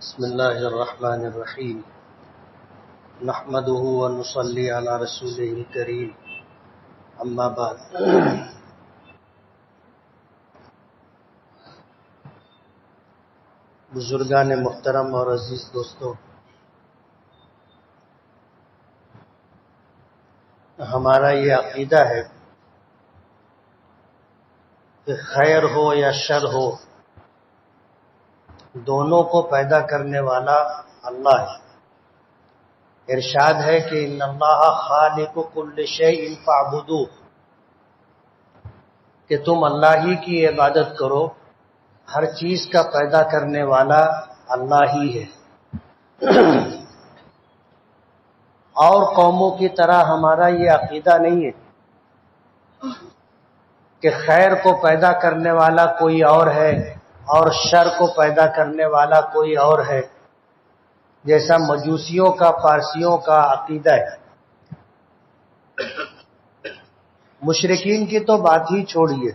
بسم اللہ الرحمن الرحیم نحمده ونصلی علی رسوله الکریم اما بعد بزرگان محترم اور عزیز دوستو، ہمارا یہ عقیدہ ہے کہ خیر ہو یا شر ہو، دونوں کو پیدا کرنے والا اللہ ہے۔ ارشاد ہے کہ ان اللہ خالق کل شیء فاعبدوہ، کہ تم اللہ ہی کی عبادت کرو، ہر چیز کا پیدا کرنے والا اللہ ہی ہے۔ اور قوموں کی طرح ہمارا یہ عقیدہ نہیں ہے کہ خیر کو پیدا کرنے والا کوئی اور ہے اور شر کو پیدا کرنے والا کوئی اور ہے، جیسا مجوسیوں کا پارسیوں کا عقیدہ ہے۔ مشرکین کی تو بات ہی چھوڑیے،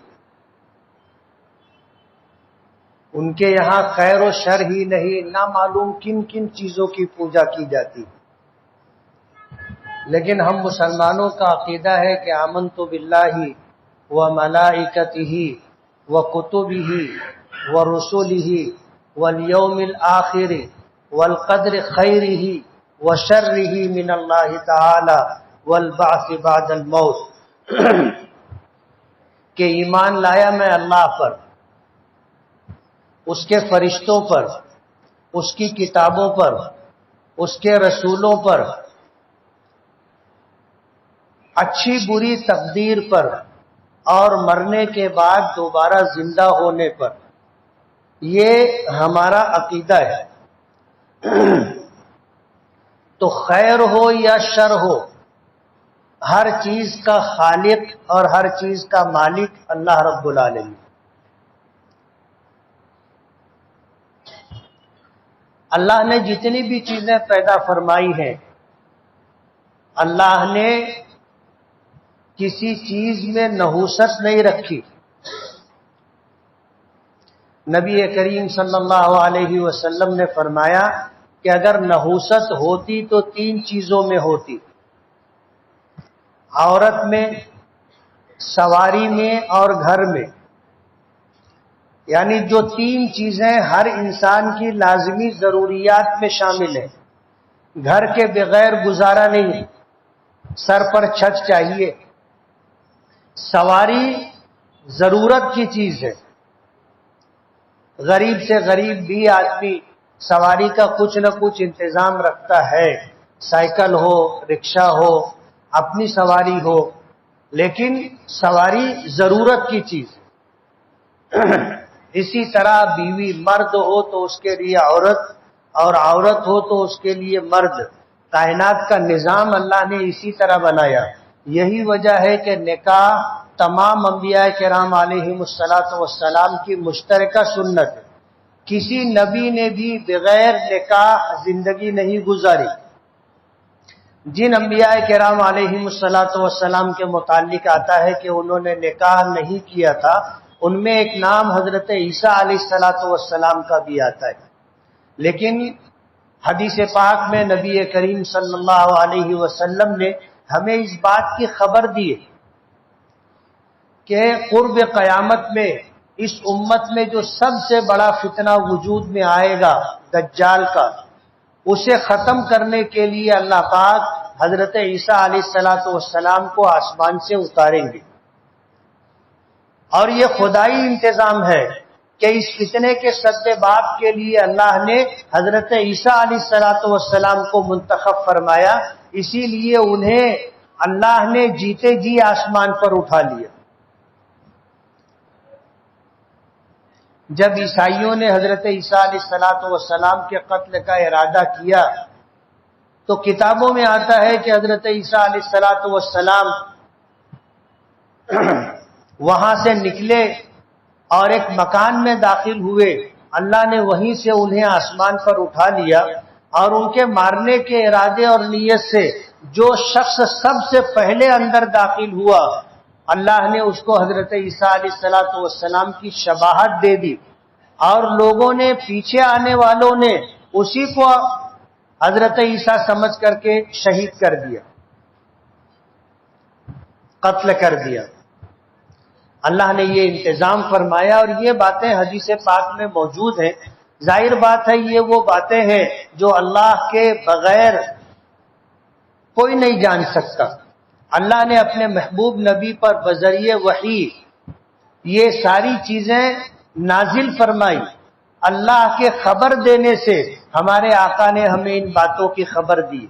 ان کے یہاں خیر و شر ہی نہیں، نہ معلوم کن کن چیزوں کی پوجا کی جاتی۔ لیکن ہم مسلمانوں کا عقیدہ ہے کہ آمنت باللہ وملائکتہ وکتبہ ورسلہ والیوم الآخر والقدر خیرہ وشرہ من اللہ تعالی والبعث بعد الموت، کہ ایمان لایا میں اللہ پر، اس کے فرشتوں پر، اس کی کتابوں پر، اس کے رسولوں پر، اچھی بری تقدیر پر، اور مرنے کے بعد دوبارہ زندہ ہونے پر۔ یہ ہمارا عقیدہ ہے۔ تو خیر ہو یا شر ہو، ہر چیز کا خالق اور ہر چیز کا مالک اللہ رب العالمین۔ اللہ نے جتنی بھی چیزیں پیدا فرمائی ہیں، اللہ نے کسی چیز میں نحوست نہیں رکھی۔ نبی کریم صلی اللہ علیہ وسلم نے فرمایا کہ اگر نحوست ہوتی تو 3 چیزوں میں ہوتی: عورت میں، سواری میں اور گھر میں۔ یعنی جو 3 چیزیں ہر انسان کی لازمی ضروریات میں شامل ہیں، گھر کے بغیر گزارا نہیں ہے، سر پر چھت چاہیے، سواری ضرورت کی چیز ہے، غریب سے غریب بھی آدمی سواری کا کچھ نہ کچھ انتظام رکھتا ہے، سائیکل ہو، رکشہ ہو، اپنی سواری ہو، لیکن سواری ضرورت کی چیز ہے۔ اسی طرح بیوی، مرد ہو تو اس کے لیے عورت، اور عورت ہو تو اس کے لیے مرد۔ کائنات کا نظام اللہ نے اسی طرح بنایا۔ یہی وجہ ہے کہ نکاح تمام انبیاء کرام علیہم السلام کی مشترکہ سنت ہے۔ کسی نبی نے بھی بغیر نکاح زندگی نہیں گزاری۔ جن انبیاء کرام علیہم السلام کے متعلق آتا ہے کہ انہوں نے نکاح نہیں کیا تھا، ان میں ایک نام حضرت عیسیٰ علیہ السلام کا بھی آتا ہے۔ لیکن حدیث پاک میں نبی کریم صلی اللہ علیہ وسلم نے ہمیں اس بات کی خبر دی ہے کہ قرب قیامت میں اس امت میں جو سب سے بڑا فتنہ وجود میں آئے گا دجال کا، اسے ختم کرنے کے لیے اللہ پاک حضرت عیسیٰ علیہ السلام کو آسمان سے اتاریں گے۔ اور یہ خدائی انتظام ہے کہ اس فتنے کے سدباب کے لیے اللہ نے حضرت عیسیٰ علیہ السلام کو منتخب فرمایا، اسی لیے انہیں اللہ نے جیتے جی آسمان پر اٹھا لیا۔ جب عیسائیوں نے حضرت عیسیٰ علیہ السلام کے قتل کا ارادہ کیا تو کتابوں میں آتا ہے کہ حضرت عیسیٰ علیہ السلام وہاں سے نکلے اور ایک مکان میں داخل ہوئے، اللہ نے وہیں سے انہیں آسمان پر اٹھا لیا، اور ان کے مارنے کے ارادے اور نیت سے جو شخص سب سے پہلے اندر داخل ہوا، اللہ نے اس کو حضرت عیسیٰ علیہ السلام کی شباہت دے دی، اور لوگوں نے، پیچھے آنے والوں نے اسی کو حضرت عیسیٰ سمجھ کر کے شہید کر دیا، قتل کر دیا۔ اللہ نے یہ انتظام فرمایا، اور یہ باتیں حدیث پاک میں موجود ہیں۔ ظاہر بات ہے یہ وہ باتیں ہیں جو اللہ کے بغیر کوئی نہیں جان سکتا۔ اللہ نے اپنے محبوب نبی پر بذریعہ وحی یہ ساری چیزیں نازل فرمائی۔ اللہ کے خبر دینے سے ہمارے آقا نے ہمیں ان باتوں کی خبر دی۔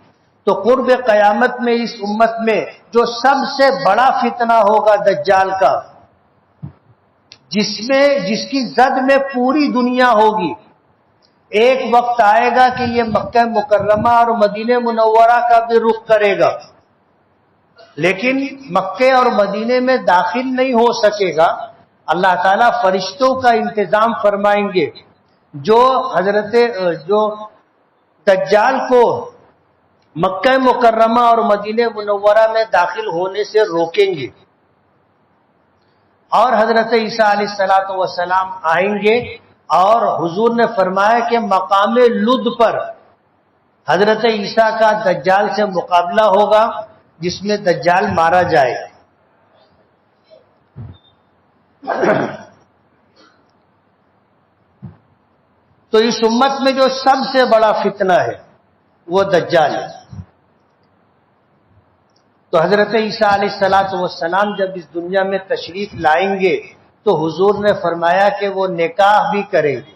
تو قرب قیامت میں اس امت میں جو سب سے بڑا فتنہ ہوگا دجال کا، جس کی زد میں پوری دنیا ہوگی، ایک وقت آئے گا کہ یہ مکہ مکرمہ اور مدینہ منورہ کا بھی رخ کرے گا، لیکن مکے اور مدینے میں داخل نہیں ہو سکے گا۔ اللہ تعالیٰ فرشتوں کا انتظام فرمائیں گے جو دجال کو مکہ مکرمہ اور مدینہ منورہ میں داخل ہونے سے روکیں گے، اور حضرت عیسیٰ علیہ السلام آئیں گے، اور حضور نے فرمایا کہ مقام لد پر حضرت عیسیٰ کا دجال سے مقابلہ ہوگا، جس میں دجال مارا جائے۔ تو اس امت میں جو سب سے بڑا فتنہ ہے وہ دجال ہے۔ تو حضرت عیسیٰ علیہ السلام جب اس دنیا میں تشریف لائیں گے تو حضور نے فرمایا کہ وہ نکاح بھی کریں گے،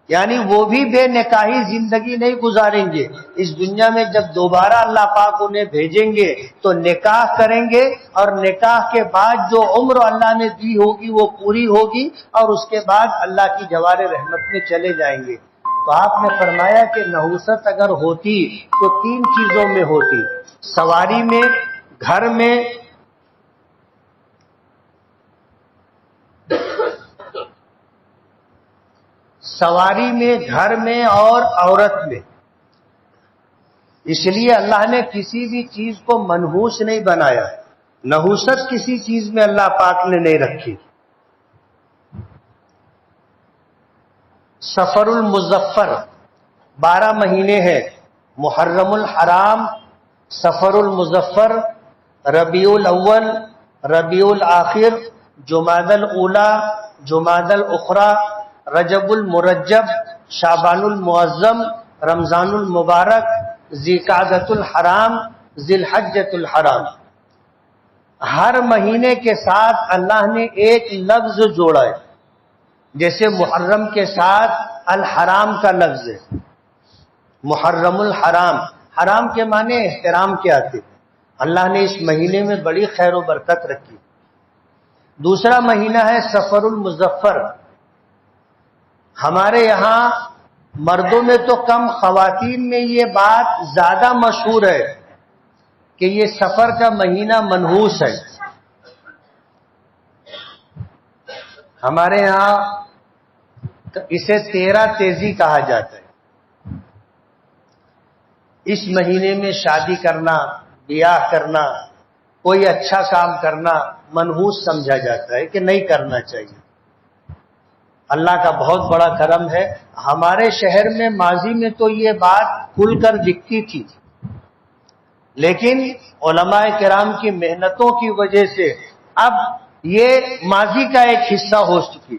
یعنی وہ بھی بے نکاحی زندگی نہیں گزاریں گے۔ اس دنیا میں جب دوبارہ اللہ پاک انہیں بھیجیں گے تو نکاح کریں گے، اور نکاح کے بعد جو عمر اللہ نے دی ہوگی وہ پوری ہوگی، اور اس کے بعد اللہ کی جوار رحمت میں چلے جائیں گے۔ تو آپ نے فرمایا کہ نحوست اگر ہوتی تو 3 چیزوں میں ہوتی: سواری میں، گھر میں گھر میں اور عورت میں۔ اس لیے اللہ نے کسی بھی چیز کو منحوس نہیں بنایا، نحوست کسی چیز میں اللہ پاک نے نہیں رکھی۔ سفر المظفر 12 مہینے ہیں: محرم الحرام، سفر المظفر، ربیع الاول، ربیع الاخر، جمادی الاولی، جمادی الاخری، رجب المرجب، شعبان المعظم، رمضان المبارک، ذی-القعدۃ الحرام، ذی الحجۃ الحرام۔ ہر مہینے کے ساتھ اللہ نے ایک لفظ جوڑا ہے، جیسے محرم کے ساتھ الحرام کا لفظ ہے، محرم الحرام۔ حرام کے معنی احترام کے آتے۔ اللہ نے اس مہینے میں بڑی خیر و برکت رکھی۔ دوسرا مہینہ ہے سفر المظفر۔ ہمارے یہاں مردوں میں تو کم، خواتین میں یہ بات زیادہ مشہور ہے کہ یہ سفر کا مہینہ منحوس ہے۔ ہمارے یہاں اسے 13 تیزی کہا جاتا ہے۔ اس مہینے میں شادی کرنا، بیاہ کرنا، کوئی اچھا کام کرنا منحوس سمجھا جاتا ہے کہ نہیں کرنا چاہیے۔ اللہ کا بہت بڑا کرم ہے، ہمارے شہر میں ماضی میں تو یہ بات کھل کر دکھتی تھی، لیکن علماء کرام کی محنتوں کی وجہ سے اب یہ ماضی کا ایک حصہ ہو چکی،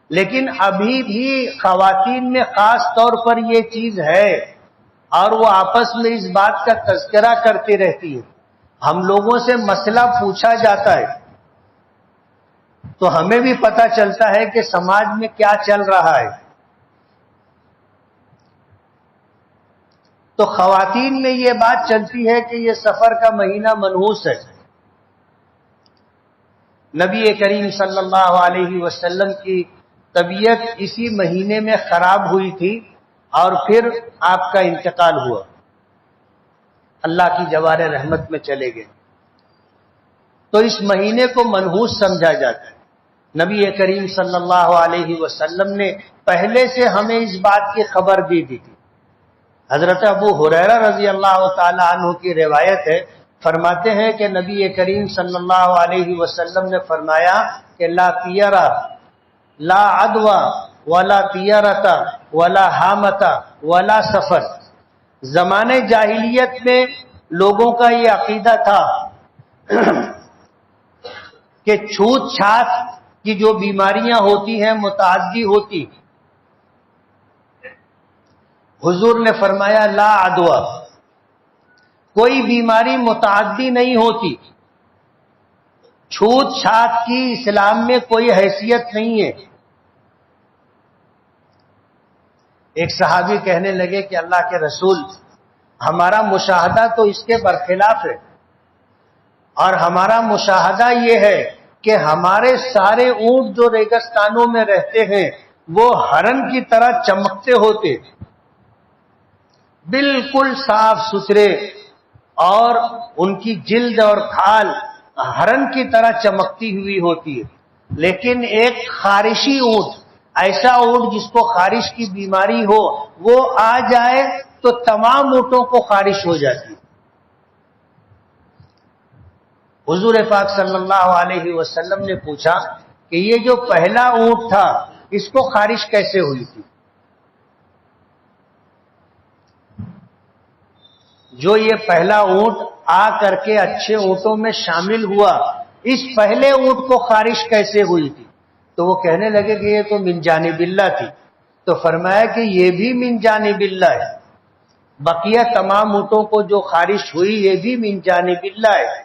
لیکن ابھی بھی خواتین میں خاص طور پر یہ چیز ہے، اور وہ آپس میں اس بات کا تذکرہ کرتی رہتی ہے۔ ہم لوگوں سے مسئلہ پوچھا جاتا ہے تو ہمیں بھی پتہ چلتا ہے کہ سماج میں کیا چل رہا ہے۔ تو خواتین میں یہ بات چلتی ہے کہ یہ سفر کا مہینہ منحوس ہے۔ نبی کریم صلی اللہ علیہ وسلم کی طبیعت اسی مہینے میں خراب ہوئی تھی، اور پھر آپ کا انتقال ہوا، اللہ کی جوار رحمت میں چلے گئے۔ تو اس مہینے کو منحوس سمجھا جاتا ہے۔ نبی کریم صلی اللہ علیہ وسلم نے پہلے سے ہمیں اس بات کی خبر دی تھی۔ حضرت ابو ہریرہ رضی اللہ تعالی عنہ کی روایت ہے، فرماتے ہیں کہ نبی کریم صلی اللہ علیہ وسلم نے فرمایا کہ لا طیرہ، لا عدوى، ولا طیرۃ ولا حامۃ ولا سفر۔ زمانے جاہلیت میں لوگوں کا یہ عقیدہ تھا کہ چھوت چھات کی جو بیماریاں ہوتی ہیں متعدی ہوتی۔ حضور نے فرمایا لا عدویٰ، کوئی بیماری متعدی نہیں ہوتی، چھوت چھات کی اسلام میں کوئی حیثیت نہیں ہے۔ ایک صحابی کہنے لگے کہ اللہ کے رسول، ہمارا مشاہدہ تو اس کے برخلاف ہے، اور ہمارا مشاہدہ یہ ہے کہ ہمارے سارے اونٹ جو ریگستانوں میں رہتے ہیں وہ ہرن کی طرح چمکتے ہوتے، بالکل صاف ستھرے، اور ان کی جلد اور کھال ہرن کی طرح چمکتی ہوئی ہوتی ہے۔ لیکن ایک خارشی اونٹ، ایسا اونٹ جس کو خارش کی بیماری ہو، وہ آ جائے تو تمام اونٹوں کو خارش ہو جاتی ہے۔ حضور پاک صلی اللہ علیہ وسلم نے پوچھا کہ یہ جو پہلا اونٹ تھا اس کو خارش کیسے ہوئی تھی؟ جو یہ پہلا اونٹ آ کر کے اچھے اونٹوں میں شامل ہوا، اس پہلے اونٹ کو خارش کیسے ہوئی تھی؟ تو وہ کہنے لگے کہ یہ تو من جانب اللہ تھی۔ تو فرمایا کہ یہ بھی من جانب اللہ ہے، بقیہ تمام اونٹوں کو جو خارش ہوئی یہ بھی من جانب اللہ ہے۔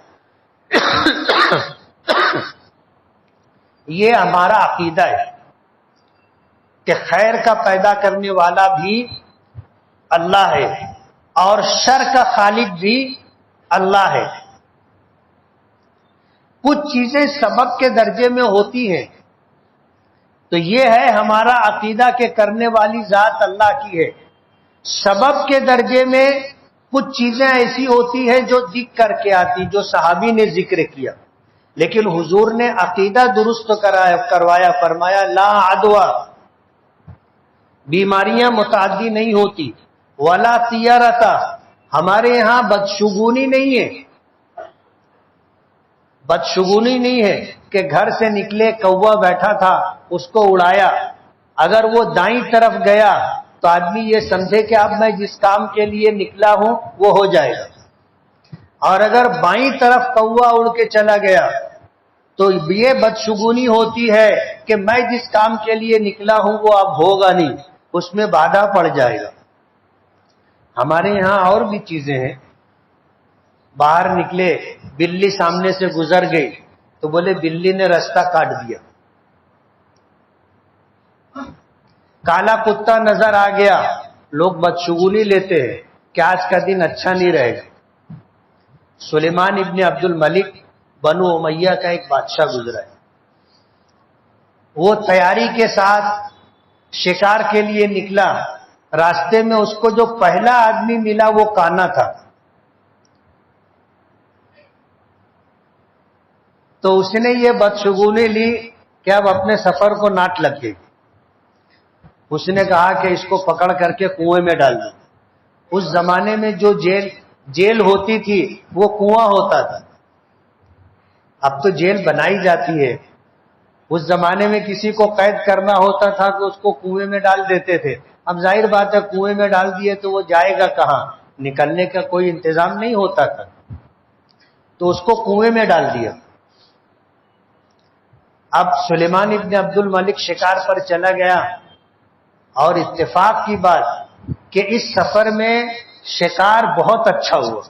یہ ہمارا عقیدہ ہے کہ خیر کا پیدا کرنے والا بھی اللہ ہے اور شر کا خالق بھی اللہ ہے۔ کچھ چیزیں سبب کے درجے میں ہوتی ہیں، تو یہ ہے ہمارا عقیدہ کہ کرنے والی ذات اللہ کی ہے۔ سبب کے درجے میں کچھ چیزیں ایسی ہوتی ہیں جو دکھ کر کے آتی، جو صحابی نے ذکر کیا، لیکن حضور نے عقیدہ درست کروایا، فرمایا لا عدویٰ، بیماریاں متعدی نہیں ہوتی، ولا طیرۃ، ہمارے یہاں بدشگونی نہیں ہے۔ بدشگونی نہیں ہے کہ گھر سے نکلے کوا بیٹھا تھا اس کو اڑایا، اگر وہ دائیں طرف گیا تو آدمی یہ سمجھے کہ اب میں جس کام کے لیے نکلا ہوں وہ ہو جائے گا، اور اگر بائیں طرف کوا اڑ کے چلا گیا تو یہ بدشگونی ہوتی ہے کہ میں جس کام کے لیے نکلا ہوں وہ اب ہوگا نہیں، اس میں بادھا پڑ جائے گا۔ ہمارے یہاں اور بھی چیزیں ہیں، باہر نکلے بلی سامنے سے گزر گئی تو بولے بلی نے راستہ کاٹ دیا، کالا کتا نظر آ گیا، لوگ بدشگونی لیتے ہیں کہ آج کا دن اچھا نہیں رہے گا۔ سلیمان ابن عبد الملک بنو امیہ کا ایک بادشاہ گزرا ہے، وہ تیاری کے ساتھ شکار کے لیے نکلا، راستے میں اس کو جو پہلا آدمی ملا وہ کانا تھا، تو اس نے یہ بدشگونی لی کہ اب اپنے سفر کو ناٹ لگ گئی۔ اس نے کہا کہ اس کو پکڑ کر کے کنویں میں ڈال دو۔ اس زمانے میں جو جیل ہوتی تھی وہ کنواں ہوتا تھا، اب تو جیل بنائی جاتی ہے، اس زمانے میں کسی کو قید کرنا ہوتا تھا تو اس کو کنویں میں ڈال دیتے تھے۔ اب ظاہر بات ہے کنویں میں ڈال دیے تو وہ جائے گا کہاں، نکلنے کا کوئی انتظام نہیں ہوتا تھا، تو اس کو کنویں میں ڈال دیا۔ اب سلیمان ابن عبد الملک شکار پر چلا گیا، اور اتفاق کی بات کہ اس سفر میں شکار بہت اچھا ہوا،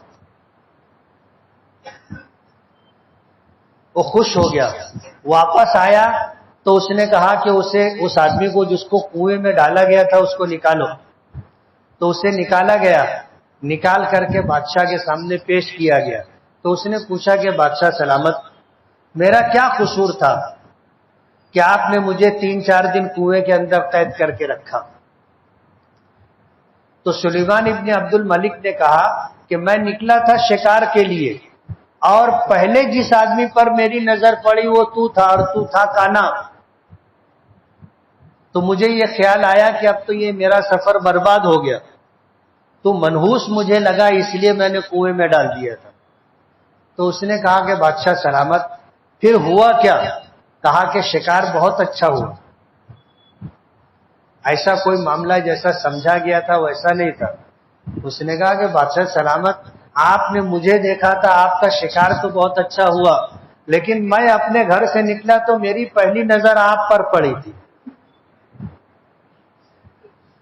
وہ خوش ہو گیا، واپس آیا تو اس نے کہا کہ اس آدمی کو جس کو کنویں میں ڈالا گیا تھا اس کو نکالو، تو اسے نکالا گیا، نکال کر کے بادشاہ کے سامنے پیش کیا گیا۔ تو اس نے پوچھا کہ بادشاہ سلامت، میرا کیا قصور تھا کہ آپ نے مجھے 3-4 دن کنویں کے اندر قید کر کے رکھا؟ تو سلیمان ابن عبد الملک نے کہا کہ میں نکلا تھا شکار کے لیے، اور پہلے جس آدمی پر میری نظر پڑی وہ تو تھا، اور تو تھا کانا، تو مجھے یہ خیال آیا کہ اب تو یہ میرا سفر برباد ہو گیا، تو منحوس مجھے لگا اس لیے میں نے کنویں میں ڈال دیا تھا۔ تو اس نے کہا کہ بادشاہ سلامت، پھر ہوا کیا؟ کہا کہ شکار بہت اچھا ہوا۔ ایسا کوئی معاملہ جیسا سمجھا گیا تھا ویسا نہیں تھا. اس نے کہا کہ بادشاہ سلامت، آپ نے مجھے دیکھا تھا، آپ کا شکار تو بہت اچھا ہوا، لیکن میں اپنے گھر سے نکلا تو میری پہلی نظر آپ پر پڑی تھی،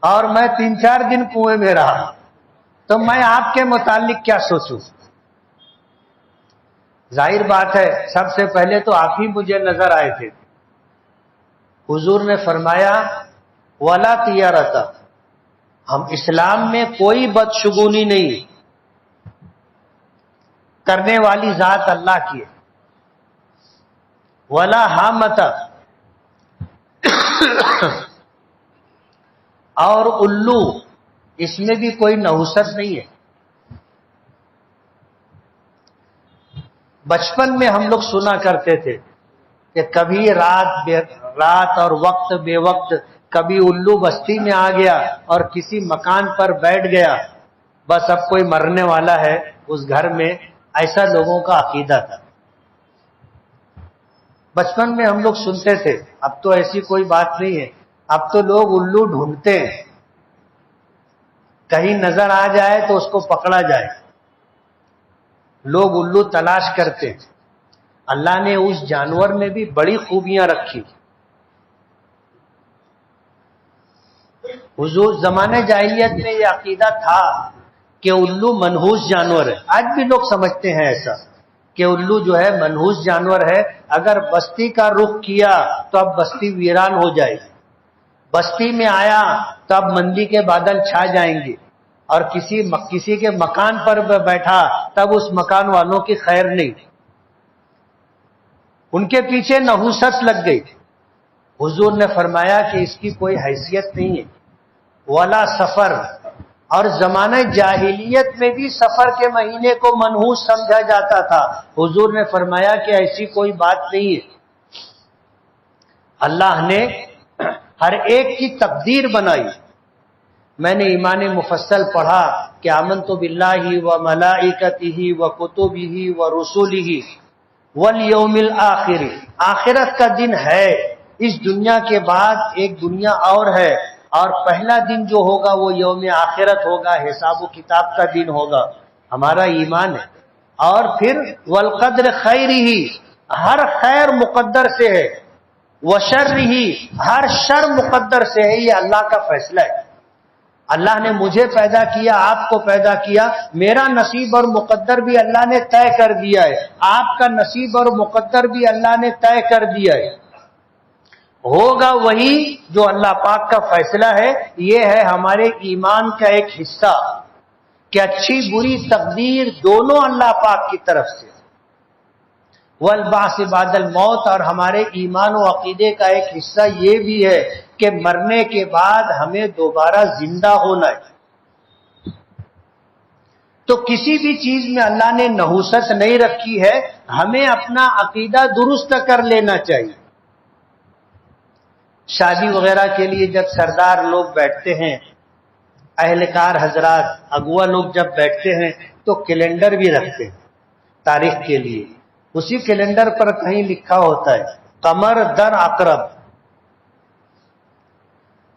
اور میں 3-4 دن کنویں میں رہا، تو میں آپ کے متعلق کیا سوچوں؟ ظاہر بات ہے سب سے پہلے تو آپ ہی مجھے نظر آئے تھے. حضور نے فرمایا ولا تیارتا، ہم اسلام میں کوئی بدشگونی نہیں کرنے والی ذات اللہ کی ہے. ولا حامتا، اور الو، اس میں بھی کوئی نحوست نہیں ہے. بچپن میں ہم لوگ سنا کرتے تھے کہ کبھی رات اور وقت بے وقت کبھی الو بستی میں آ گیا اور کسی مکان پر بیٹھ گیا، بس اب کوئی مرنے والا ہے اس گھر میں، ایسا لوگوں کا عقیدہ تھا. بچپن میں ہم لوگ سنتے تھے. اب تو ایسی کوئی بات نہیں ہے، اب تو لوگ الو ڈھونڈتے ہیں، کہیں نظر آ جائے تو اس کو پکڑا جائے. لوگ الو تلاش کرتے. اللہ نے اس جانور میں بھی بڑی خوبیاں رکھی. حضور زمانے جاہلیت میں یہ عقیدہ تھا کہ الو منحوس جانور ہے. آج بھی لوگ سمجھتے ہیں ایسا کہ الو جو ہے منحوس جانور ہے، اگر بستی کا رخ کیا تو اب بستی ویران ہو جائے گی، بستی میں آیا تو اب مندی کے بادل چھا جائیں گے، اور کسی کے مکان پر بیٹھا تب اس مکان والوں کی خیر نہیں. ان کے پیچھے نحوست لگ گئی. حضور نے فرمایا کہ اس کی کوئی حیثیت نہیں ہے. ولا سفر، اور زمانہ جاہلیت میں بھی سفر کے مہینے کو منحوس سمجھا جاتا تھا. حضور نے فرمایا کہ ایسی کوئی بات نہیں ہے. اللہ نے ہر ایک کی تقدیر بنائی. میں نے ایمان مفصل پڑھا کہ آمنت باللہ و ملائکتہ و کتبہ و رسولہ والیوم الآخر، آخرت کا دن ہے. اس دنیا کے بعد ایک دنیا اور ہے، اور پہلا دن جو ہوگا وہ یوم آخرت ہوگا، حساب و کتاب کا دن ہوگا. ہمارا ایمان ہے. اور پھر والقدر خیرہ، ہر خیر مقدر سے ہے، وشرہ، ہر شر مقدر سے ہے. یہ اللہ کا فیصلہ ہے. اللہ نے مجھے پیدا کیا، آپ کو پیدا کیا، میرا نصیب اور مقدر بھی اللہ نے طے کر دیا ہے، آپ کا نصیب اور مقدر بھی اللہ نے طے کر دیا ہے. ہوگا وہی جو اللہ پاک کا فیصلہ ہے. یہ ہے ہمارے ایمان کا ایک حصہ کہ اچھی بری تقدیر دونوں اللہ پاک کی طرف سے. والبعث بعد الموت، اور ہمارے ایمان و عقیدے کا ایک حصہ یہ بھی ہے کہ مرنے کے بعد ہمیں دوبارہ زندہ ہونا ہے. تو کسی بھی چیز میں اللہ نے نحوست نہیں رکھی ہے. ہمیں اپنا عقیدہ درست کر لینا چاہیے. شادی وغیرہ کے لیے جب سردار لوگ بیٹھتے ہیں، اہلکار حضرات، اگوا لوگ جب بیٹھتے ہیں تو کیلنڈر بھی رکھتے ہیں تاریخ کے لیے. اسی کیلنڈر پر کہیں لکھا ہوتا ہے قمر در عقرب.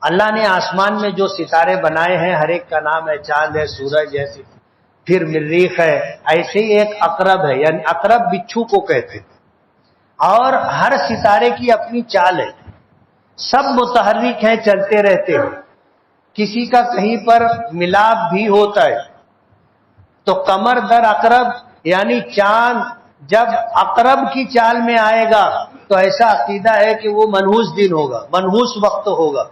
اللہ نے آسمان میں جو ستارے بنائے ہیں ہر ایک کا نام ہے، چاند ہے، سورج ہے، پھر مریخ ہے، ایسے ہی ایک عقرب ہے، یعنی عقرب بچھو کو کہتے ہیں. اور ہر ستارے کی اپنی چال ہے، سب متحرک ہیں، چلتے رہتے ہیں، کسی کا کہیں پر ملاپ بھی ہوتا ہے. تو قمر در عقرب یعنی چاند جب عقرب کی چال میں آئے گا تو ایسا عقیدہ ہے کہ وہ منحوس دن ہوگا، منحوس وقت ہوگا.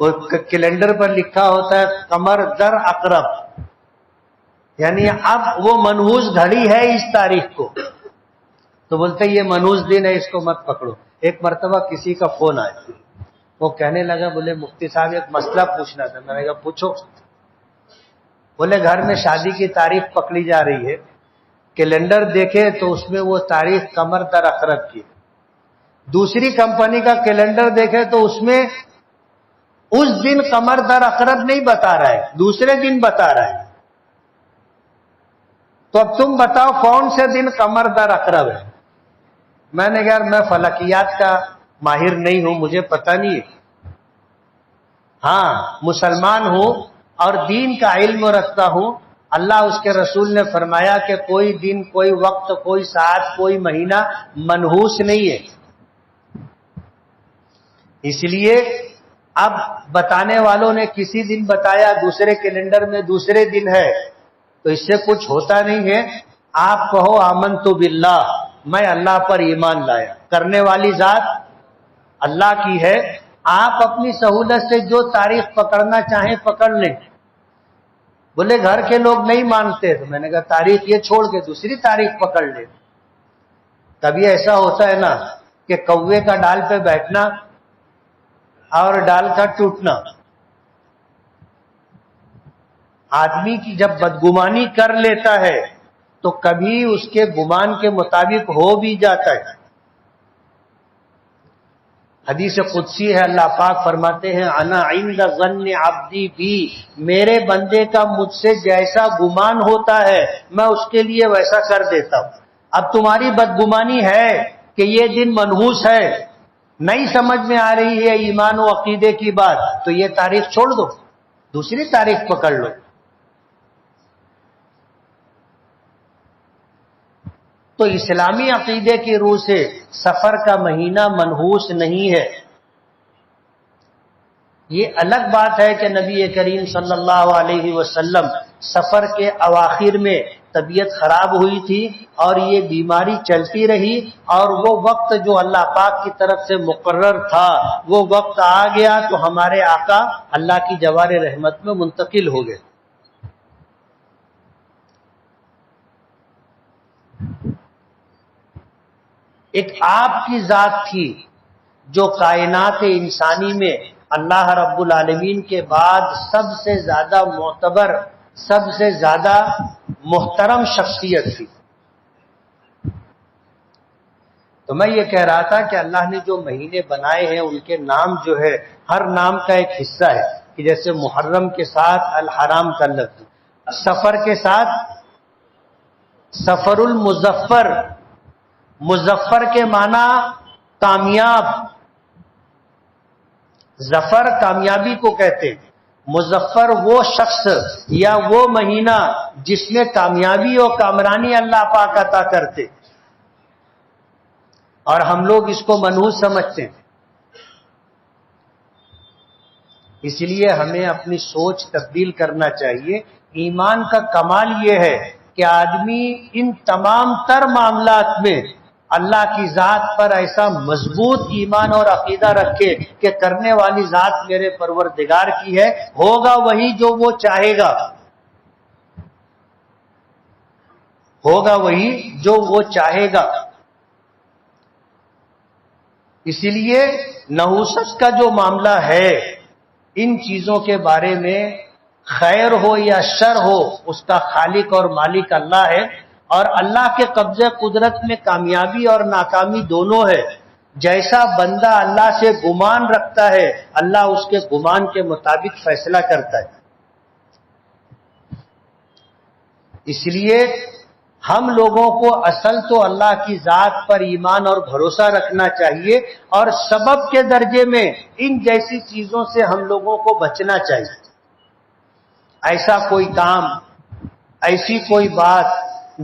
وہ کیلنڈر پر لکھا ہوتا ہے قمر در عقرب، یعنی اب وہ منحوس گھڑی ہے اس تاریخ کو. تو بولتے یہ منحوس دن ہے، اس کو مت پکڑو. ایک مرتبہ کسی کا فون آیا، وہ کہنے لگا بولے مفتی صاحب ایک مسئلہ پوچھنا تھا. میں نے کہا پوچھو. بولے گھر میں شادی کی تاریخ پکڑی جا رہی ہے، کیلنڈر دیکھے تو اس میں وہ تاریخ قمر در عقرب کی. دوسری کمپنی کا کیلنڈر دیکھے تو اس میں اس دن قمر در عقرب نہیں بتا رہا ہے، دوسرے دن بتا رہا ہے. تو اب تم بتاؤ کون سے دن قمر در عقرب ہے؟ میں نے کہا میں فلکیات کا ماہر نہیں ہوں، مجھے پتہ نہیں ہے. ہاں مسلمان ہوں اور دین کا علم رکھتا ہوں، اللہ اس کے رسول نے فرمایا کہ کوئی دن، کوئی وقت، کوئی ساعت، کوئی مہینہ منحوس نہیں ہے۔ اس لیے اب بتانے والوں نے کسی دن بتایا، دوسرے کیلنڈر میں دوسرے دن ہے، تو اس سے کچھ ہوتا نہیں ہے۔ آپ کہو آمنت باللہ، میں اللہ پر ایمان لایا، کرنے والی ذات اللہ کی ہے۔ آپ اپنی سہولت سے جو تاریخ پکڑنا چاہیں پکڑ لیں۔ بولے گھر کے لوگ نہیں مانتے، تو میں نے کہا تاریخ یہ چھوڑ کے دوسری تاریخ پکڑ لیں۔ کبھی ایسا ہوتا ہے نا کہ کوے کا ڈال پہ بیٹھنا اور ڈال کا ٹوٹنا۔ آدمی کی جب بدگمانی کر لیتا ہے تو کبھی اس کے گمان کے مطابق ہو بھی جاتا ہے۔ حدیث قدسی ہے، اللہ پاک فرماتے ہیں انا عند ظن عبدی بی، میرے بندے کا مجھ سے جیسا گمان ہوتا ہے میں اس کے لیے ویسا کر دیتا ہوں۔ اب تمہاری بدگمانی ہے کہ یہ دن منحوس ہے، نہیں سمجھ میں آ رہی ہے ایمان و عقیدے کی بات، تو یہ تاریخ چھوڑ دو، دوسری تاریخ پکڑ لو۔ تو اسلامی عقیدے کی روح سے سفر کا مہینہ منحوس نہیں ہے۔ یہ الگ بات ہے کہ نبی کریم صلی اللہ علیہ وسلم سفر کے اواخر میں طبیعت خراب ہوئی تھی اور یہ بیماری چلتی رہی، اور وہ وقت جو اللہ پاک کی طرف سے مقرر تھا وہ وقت آ گیا تو ہمارے آقا اللہ کی جوار رحمت میں منتقل ہو گئے۔ ایک آپ کی ذات تھی جو کائنات انسانی میں اللہ رب العالمین کے بعد سب سے زیادہ معتبر، سب سے زیادہ محترم شخصیت تھی۔ تو میں یہ کہہ رہا تھا کہ اللہ نے جو مہینے بنائے ہیں ان کے نام جو ہے ہر نام کا ایک حصہ ہے، کہ جیسے محرم کے ساتھ الحرام کا لفظ، سفر کے ساتھ سفر المظفر، مظفر کے معنی کامیاب، ظفر کامیابی کو کہتے ہیں، مظفر وہ شخص یا وہ مہینہ جس میں کامیابی اور کامرانی اللہ پاک عطا کرتے، اور ہم لوگ اس کو منحوس سمجھتے ہیں۔ اس لیے ہمیں اپنی سوچ تبدیل کرنا چاہیے۔ ایمان کا کمال یہ ہے کہ آدمی ان تمام تر معاملات میں اللہ کی ذات پر ایسا مضبوط ایمان اور عقیدہ رکھے کہ کرنے والی ذات میرے پروردگار کی ہے، ہوگا وہی جو وہ چاہے گا، ہوگا وہی جو وہ چاہے گا۔ اسی لیے نحوست کا جو معاملہ ہے، ان چیزوں کے بارے میں خیر ہو یا شر ہو اس کا خالق اور مالک اللہ ہے، اور اللہ کے قبضے قدرت میں کامیابی اور ناکامی دونوں ہے۔ جیسا بندہ اللہ سے گمان رکھتا ہے اللہ اس کے گمان کے مطابق فیصلہ کرتا ہے۔ اس لیے ہم لوگوں کو اصل تو اللہ کی ذات پر ایمان اور بھروسہ رکھنا چاہیے، اور سبب کے درجے میں ان جیسی چیزوں سے ہم لوگوں کو بچنا چاہیے۔ ایسا کوئی کام، ایسی کوئی بات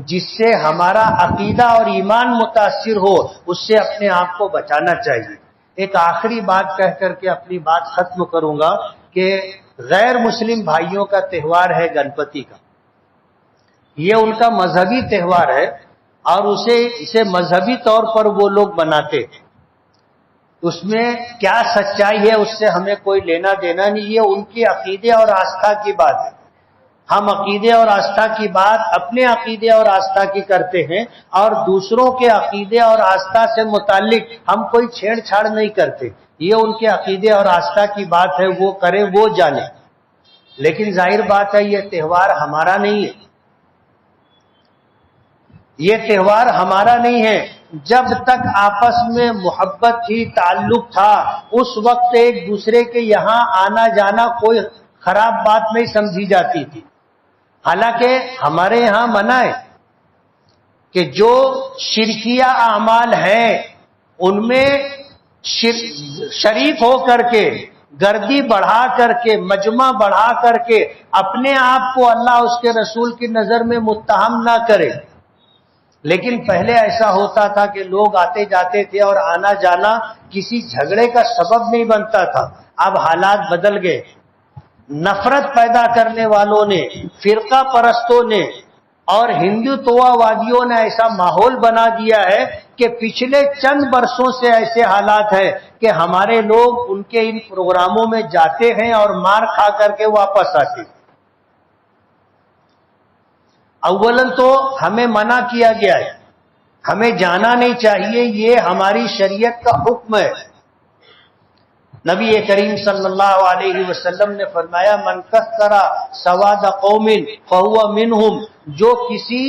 جس سے ہمارا عقیدہ اور ایمان متاثر ہو، اس سے اپنے آپ کو بچانا چاہیے۔ ایک آخری بات کہہ کر کے اپنی بات ختم کروں گا کہ غیر مسلم بھائیوں کا تہوار ہے گنپتی کا، یہ ان کا مذہبی تہوار ہے، اور اسے مذہبی طور پر وہ لوگ مناتے ہیں۔ اس میں کیا سچائی ہے اس سے ہمیں کوئی لینا دینا نہیں، یہ ان کی عقیدے اور آستھا کی بات ہے۔ ہم عقیدے اور آستھا کی بات اپنے عقیدے اور آستھا کی کرتے ہیں، اور دوسروں کے عقیدے اور آستھا سے متعلق ہم کوئی چھیڑ چھاڑ نہیں کرتے۔ یہ ان کے عقیدے اور آستھا کی بات ہے، وہ کریں، وہ جانیں۔ لیکن ظاہر بات ہے یہ تہوار ہمارا نہیں ہے، یہ تہوار ہمارا نہیں ہے۔ جب تک آپس میں محبت تھی، تعلق تھا، اس وقت ایک دوسرے کے یہاں آنا جانا کوئی خراب بات نہیں سمجھی جاتی تھی۔ حالانکہ ہمارے یہاں منع ہے کہ جو شرکیہ اعمال ہیں ان میں شریک ہو کر کے گردی بڑھا کر کے، مجمع بڑھا کر کے اپنے آپ کو اللہ اس کے رسول کی نظر میں متہم نہ کرے۔ لیکن پہلے ایسا ہوتا تھا کہ لوگ آتے جاتے تھے اور آنا جانا کسی جھگڑے کا سبب نہیں بنتا تھا۔ اب حالات بدل گئے، نفرت پیدا کرنے والوں نے، فرقہ پرستوں نے اور ہندوتوا وادیوں نے ایسا ماحول بنا دیا ہے کہ پچھلے چند برسوں سے ایسے حالات ہیں کہ ہمارے لوگ ان کے ان پروگراموں میں جاتے ہیں اور مار کھا کر کے واپس آتے ہیں۔ اولاً تو ہمیں منع کیا گیا ہے، ہمیں جانا نہیں چاہیے، یہ ہماری شریعت کا حکم ہے۔ نبی کریم صلی اللہ علیہ وسلم نے فرمایا من کثر سواد قوم فہو منہم، جو کسی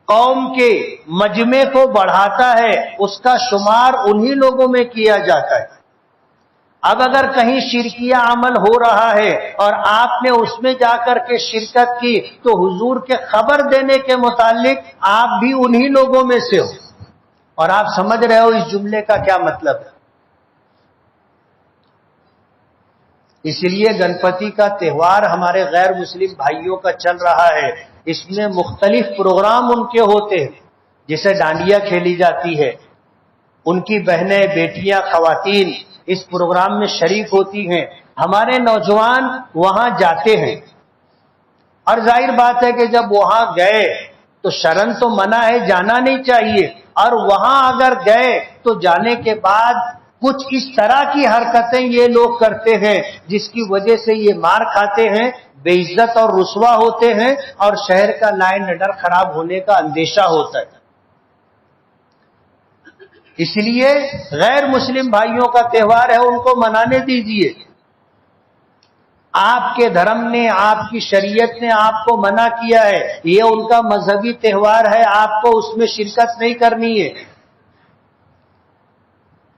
قوم کے مجمع کو بڑھاتا ہے اس کا شمار انہی لوگوں میں کیا جاتا ہے۔ اب اگر کہیں شرکیہ عمل ہو رہا ہے اور آپ نے اس میں جا کر کے شرکت کی تو حضور کے خبر دینے کے متعلق آپ بھی انہی لوگوں میں سے ہو۔ اور آپ سمجھ رہے ہو اس جملے کا کیا مطلب ہے۔ اس لیے گنپتی کا تہوار ہمارے غیر مسلم بھائیوں کا چل رہا ہے، اس میں مختلف پروگرام ان کے ہوتے ہیں، جیسے ڈانڈیا کھیلی جاتی ہے، ان کی بہنیں، بیٹیاں، خواتین اس پروگرام میں شریک ہوتی ہیں، ہمارے نوجوان وہاں جاتے ہیں۔ اور ظاہر بات ہے کہ جب وہاں گئے تو شرن تو منع ہے، جانا نہیں چاہیے، اور وہاں اگر گئے تو جانے کے بعد کچھ اس طرح کی حرکتیں یہ لوگ کرتے ہیں جس کی وجہ سے یہ مار کھاتے ہیں، بے عزت اور رسوا ہوتے ہیں، اور شہر کا لا اینڈ آرڈر خراب ہونے کا اندیشہ ہوتا ہے۔ اس لیے غیر مسلم بھائیوں کا تہوار ہے، ان کو منانے دیجیے۔ آپ کے دھرم نے، آپ کی شریعت نے آپ کو منع کیا ہے، یہ ان کا مذہبی تہوار ہے، آپ کو اس میں شرکت نہیں کرنی ہے۔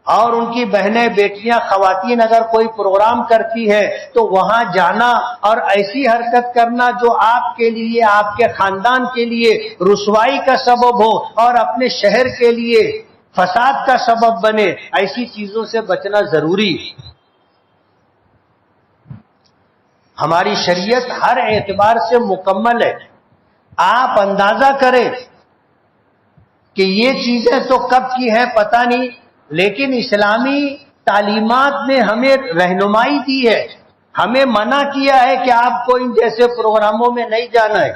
اور ان کی بہنیں، بیٹیاں، خواتین اگر کوئی پروگرام کرتی ہے تو وہاں جانا اور ایسی حرکت کرنا جو آپ کے لیے، آپ کے خاندان کے لیے رسوائی کا سبب ہو اور اپنے شہر کے لیے فساد کا سبب بنے، ایسی چیزوں سے بچنا ضروری ہے۔ ہماری شریعت ہر اعتبار سے مکمل ہے۔ آپ اندازہ کریں کہ یہ چیزیں تو کب کی ہیں پتہ نہیں، لیکن اسلامی تعلیمات نے ہمیں رہنمائی دی ہے، ہمیں منع کیا ہے کہ آپ کو ان جیسے پروگراموں میں نہیں جانا ہے۔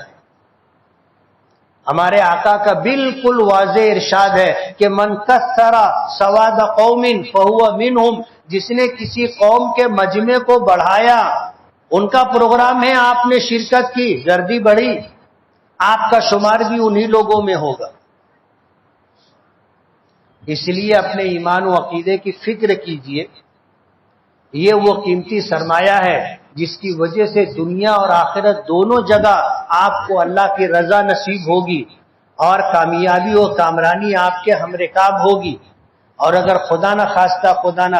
ہمارے آقا کا بالکل واضح ارشاد ہے کہ من کثر سواد قوم فہو منہم، جس نے کسی قوم کے مجمع کو بڑھایا، ان کا پروگرام ہے، آپ نے شرکت کی، گردی بڑھی، آپ کا شمار بھی انہی لوگوں میں ہوگا۔ اس لیے اپنے ایمان و عقیدے کی فکر کیجئے، یہ وہ قیمتی سرمایہ ہے جس کی وجہ سے دنیا اور آخرت دونوں جگہ آپ کو اللہ کی رضا نصیب ہوگی اور کامیابی و کامرانی آپ کے ہمرکاب ہوگی۔ اور اگر خدا نہ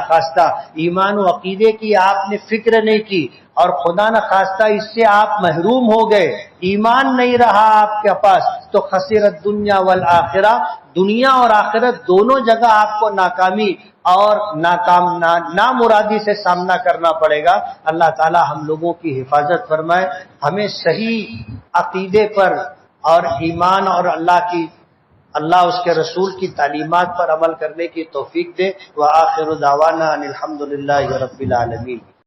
خواستہ ایمان و عقیدے کی آپ نے فکر نہیں کی اور خدا نہ خواستہ اس سے آپ محروم ہو گئے، ایمان نہیں رہا آپ کے پاس، تو خسرت دنیا والآخرہ، دنیا اور آخرت دونوں جگہ آپ کو ناکامی اور نامرادی سے سامنا کرنا پڑے گا۔ اللہ تعالی ہم لوگوں کی حفاظت فرمائے، ہمیں صحیح عقیدے پر اور ایمان اور اللہ اس کے رسول کی تعلیمات پر عمل کرنے کی توفیق دے۔ وآخر دعوانا ان الحمدللہ رب العالمین۔